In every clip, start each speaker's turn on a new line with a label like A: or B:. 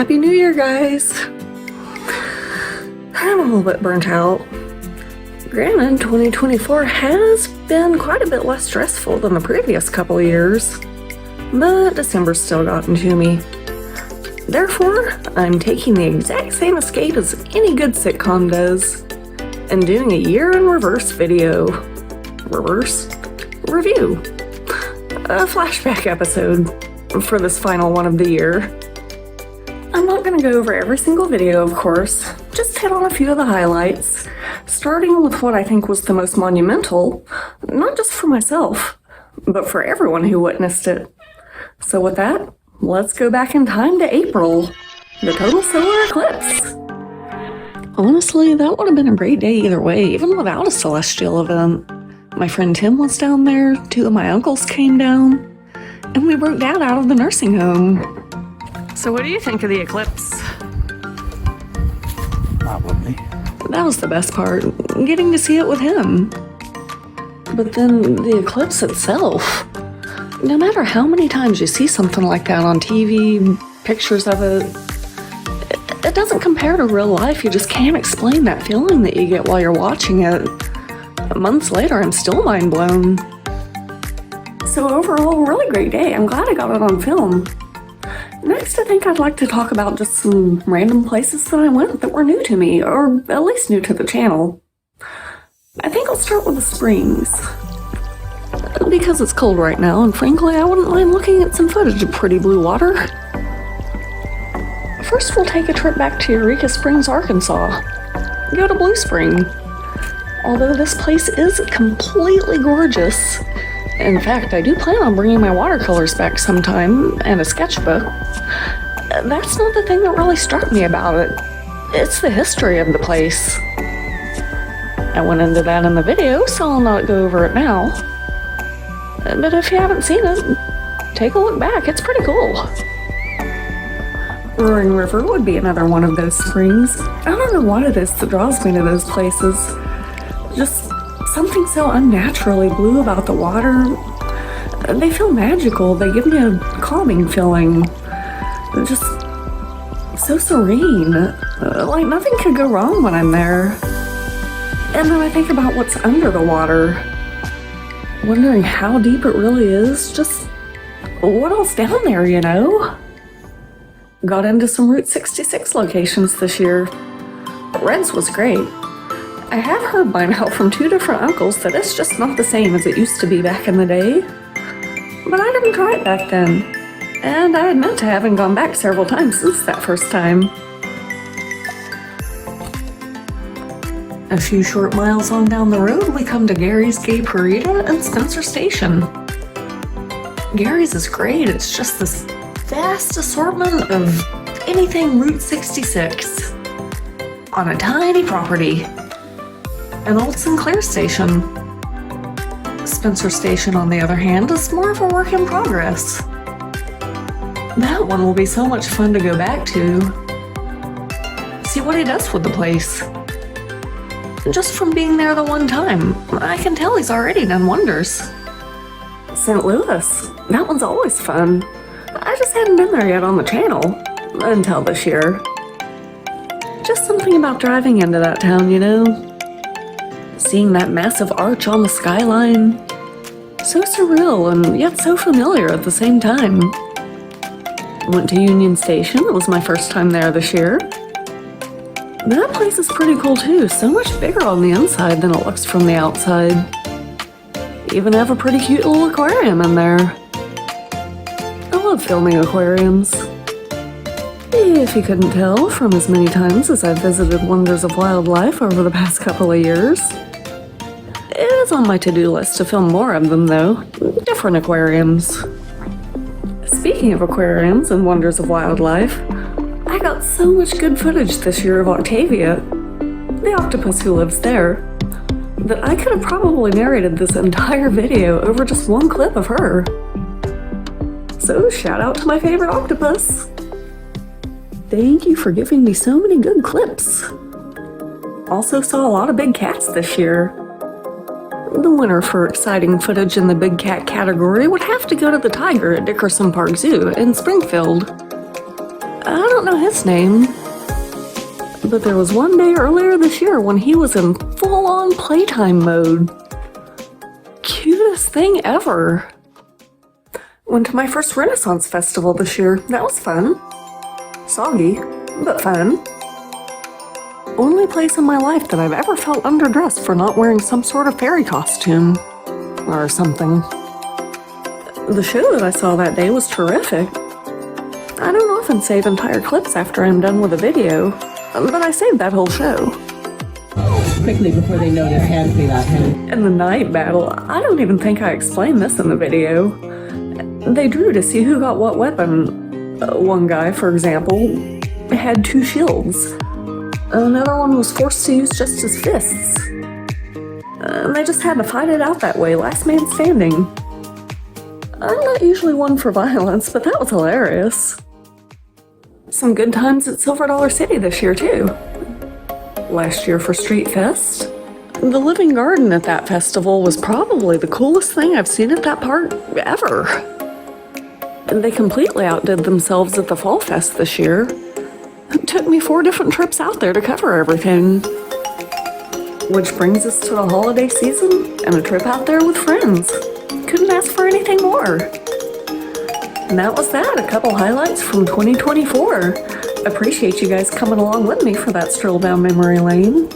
A: Happy New Year, guys! I'm a little bit burnt out. Granted, 2024 has been quite a bit less stressful than the previous couple of years, but December's still gotten to me. Therefore, I'm taking the exact same escape as any good sitcom does, and doing a year in reverse video. Reverse? Review. A flashback episode for this final one of the year. I'm not going to go over every single video, of course, just hit on a few of the highlights, starting with what I think was the most monumental, not just for myself, but for everyone who witnessed it. So with that, let's go back in time to April, the total solar eclipse. Honestly, that would have been a great day either way, even without a celestial event. My friend Tim was down there, 2 of my uncles came down, and we broke Dad out of the nursing home. So what do you think of the eclipse?
B: Not with me.
A: That was the best part, getting to see it with him. But then the eclipse itself, no matter how many times you see something like that on TV, pictures of it, it doesn't compare to real life. You just can't explain that feeling that you get while you're watching it. Months later, I'm still mind blown. So overall, really great day. I'm glad I got it on film. Next, I think I'd like to talk about just some random places that I went that were new to me, or at least new to the channel. I think I'll start with the springs. Because it's cold right now, and frankly, I wouldn't mind looking at some footage of pretty blue water. First, we'll take a trip back to Eureka Springs, Arkansas. Go to Blue Spring. Although this place is completely gorgeous. In fact, I do plan on bringing my watercolors back sometime, and a sketchbook. That's not the thing that really struck me about it. It's the history of the place. I went into that in the video, so I'll not go over it now. But if you haven't seen it, take a look back, it's pretty cool. Roaring River would be another one of those springs. I don't know what it is that draws me to those places. Just something so unnaturally blue about the water. They feel magical. They give me a calming feeling. They're just so serene. Like nothing could go wrong when I'm there. And then I think about what's under the water. Wondering how deep it really is. Just what else down there, you know? Got into some Route 66 locations this year. Red's was great. I have heard by now from 2 different uncles that it's just not the same as it used to be back in the day. But I didn't try it back then, and I admit to having gone back several times since that first time. A few short miles on down the road, we come to Gary's Gay Parita and Spencer Station. Gary's is great, it's just this vast assortment of anything Route 66 on a tiny property. An old Sinclair station. Spencer Station, on the other hand, is more of a work in progress. That one will be so much fun to go back to. See what he does with the place. Just from being there the one time, I can tell he's already done wonders. St. Louis, that one's always fun. I just hadn't been there yet on the channel, until this year. Just something about driving into that town, you know? Seeing that massive arch on the skyline. So surreal and yet so familiar at the same time. Went to Union Station, it was my first time there this year. That place is pretty cool too, so much bigger on the inside than it looks from the outside. Even have a pretty cute little aquarium in there. I love filming aquariums. If you couldn't tell from as many times as I've visited Wonders of Wildlife over the past couple of years. It is on my to-do list to film more of them though, different aquariums. Speaking of aquariums and Wonders of Wildlife, I got so much good footage this year of Octavia, the octopus who lives there, that I could have probably narrated this entire video over just one clip of her. So shout out to my favorite octopus. Thank you for giving me so many good clips. Also saw a lot of big cats this year. The winner for exciting footage in the big cat category would have to go to the tiger at Dickerson Park Zoo in Springfield. I don't know his name, but there was one day earlier this year when he was in full-on playtime mode. Cutest thing ever. Went to my first Renaissance festival this year. That was fun. Soggy, but fun. Only place in my life that I've ever felt underdressed for not wearing some sort of fairy costume. Or something. The show that I saw that day was terrific. I don't often save entire clips after I'm done with a video, but I saved that whole show.
B: Quickly before they notice Hansy that time.
A: And the night battle, I don't even think I explained this in the video. They drew to see who got what weapon. One guy, for example, had 2 shields. Another one was forced to use just his fists. And they just had to fight it out that way, last man standing. I'm not usually one for violence, but that was hilarious. Some good times at Silver Dollar City this year, too. Last year for Street Fest. The living garden at that festival was probably the coolest thing I've seen at that park ever. And they completely outdid themselves at the Fall Fest this year. It took me 4 different trips out there to cover everything. Which brings us to the holiday season and a trip out there with friends. Couldn't ask for anything more. And that was that, a couple highlights from 2024. Appreciate you guys coming along with me for that stroll down memory lane,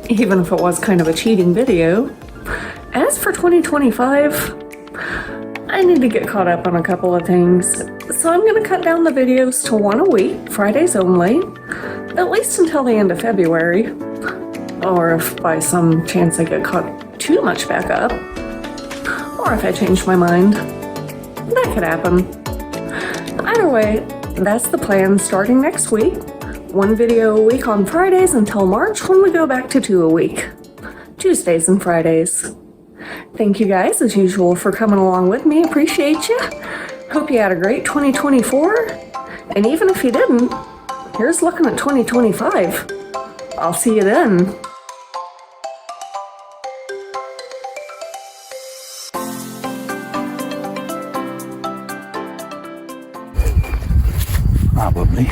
A: even if it was kind of a cheating video. As for 2025, I need to get caught up on a couple of things, so I'm going to cut down the videos to 1 a week, Fridays only, at least until the end of February, or if by some chance I get caught too much back up, or if I change my mind. That could happen. Either way, that's the plan starting next week. 1 video a week on Fridays until March when we go back to 2 a week. Tuesdays and Fridays. Thank you guys, as usual, for coming along with me. Appreciate you. Hope you had a great 2024. And even if you didn't, here's looking at 2025. I'll see you then.
C: Probably.